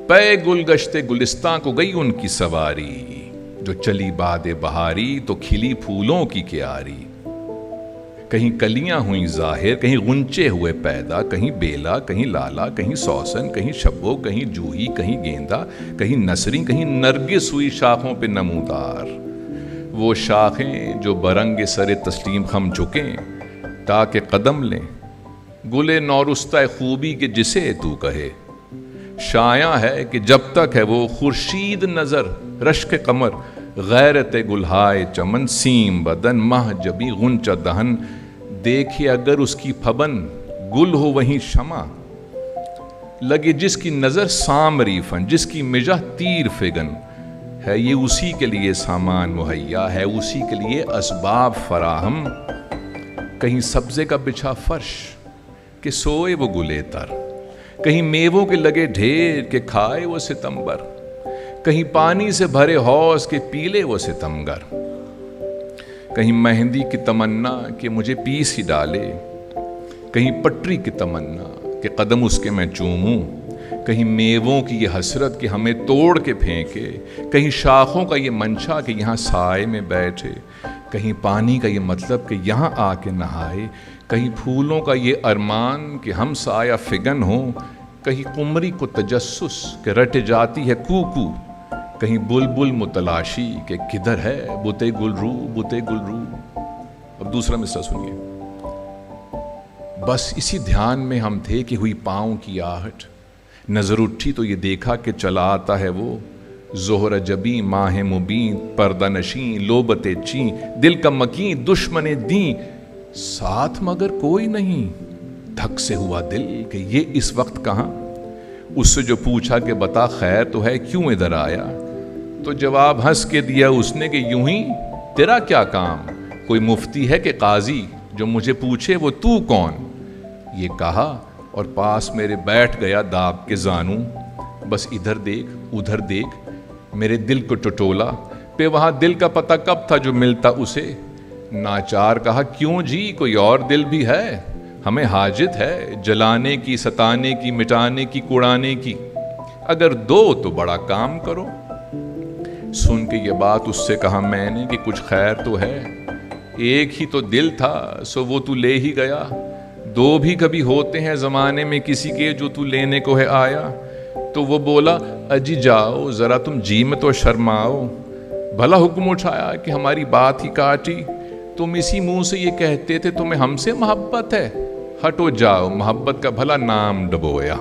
پے گلگشتے گلستاں کو گئی ان کی سواری، جو چلی باد بہاری تو کھلی پھولوں کی کیاری۔ کہیں کلیاں ہوئیں ظاہر، کہیں غنچے ہوئے پیدا، کہیں بیلا، کہیں لالا، کہیں سوسن، کہیں شبو، کہیں جوہی، کہیں گیندا، کہیں نسریں، کہیں نرگس ہوئی شاخوں پہ نمودار۔ وہ شاخیں جو برنگ سر تسلیم خم جھکیں تاکہ قدم لیں، گلے نورستہ خوبی کے جسے تو کہے۔ شایع ہے کہ جب تک ہے وہ خورشید نظر رشک قمر، غیرت گلہائے چمن، سیم بدن مہ جبی غنچہ دہن، دیکھے اگر اس کی پھبن گل ہو وہیں شمع، لگے جس کی نظر سامری فن، جس کی مجہ تیر فگن، ہے یہ اسی کے لیے سامان مہیا، ہے اسی کے لیے اسباب فراہم۔ کہیں سبزے کا بچھا فرش کہ سوئے وہ گلے تر، کہیں میووں کے لگے ڈھیر کہ کھائے وہ ستمبر، کہیں پانی سے بھرے حوض کے پیلے وہ ستمگر، کہیں مہندی کی تمنا کہ مجھے پیس ہی ڈالے، کہیں پٹری کی تمنا کہ قدم اس کے میں چوموں، کہیں میووں کی یہ حسرت کہ ہمیں توڑ کے پھینکے، کہیں شاخوں کا یہ منشا کہ یہاں سائے میں بیٹھے، کہیں پانی کا یہ مطلب کہ یہاں آ کے نہائے، کہیں پھولوں کا یہ ارمان کہ ہم سایہ فگن ہوں، کہیں قمری کو تجسس کہ رٹ جاتی ہے کوکو، کہیں بلبل متلاشی کہ کدھر ہے بتے گل رو بتے گل رو۔ اب دوسرا مصرع سنیے۔ بس اسی دھیان میں ہم تھے کہ ہوئی پاؤں کی آہٹ، نظر اٹھی تو یہ دیکھا کہ چلا آتا ہے وہ، زہر جبیں ماہ مبین پردہ نشیں لوبتے چیں، دل کا مکین دشمن دیں ساتھ مگر کوئی نہیں، دھک سے ہوا دل کہ یہ اس وقت کہاں۔ اس سے جو پوچھا کہ بتا خیر تو ہے کیوں ادھر آیا، تو جواب ہنس کے دیا اس نے کہ یوں ہی تیرا کیا کام، کوئی مفتی ہے کہ قاضی جو مجھے پوچھے وہ تو کون۔ یہ کہا اور پاس میرے بیٹھ گیا داب کے زانوں، بس ادھر دیکھ ادھر دیکھ میرے دل کو ٹٹولا، پہ وہاں دل کا پتہ کب تھا جو ملتا اسے۔ ناچار کہا کیوں جی کوئی اور دل بھی ہے، ہمیں حاجت ہے جلانے کی ستانے کی مٹانے کی کوڑانے کی، اگر دو تو بڑا کام کرو۔ سن کے یہ بات اس سے کہا میں نے کہ کچھ خیر تو ہے، ایک ہی تو دل تھا سو وہ تو لے ہی گیا، دو بھی کبھی ہوتے ہیں زمانے میں کسی کے جو تو لینے کو ہے آیا۔ تو وہ بولا اجی جاؤ ذرا تم جی میں تو شرماؤ، بھلا حکم اٹھایا کہ ہماری بات ہی کاٹی، تم اسی منہ سے یہ کہتے تھے تمہیں ہم سے محبت ہے، ہٹو جاؤ محبت کا بھلا نام ڈبویا۔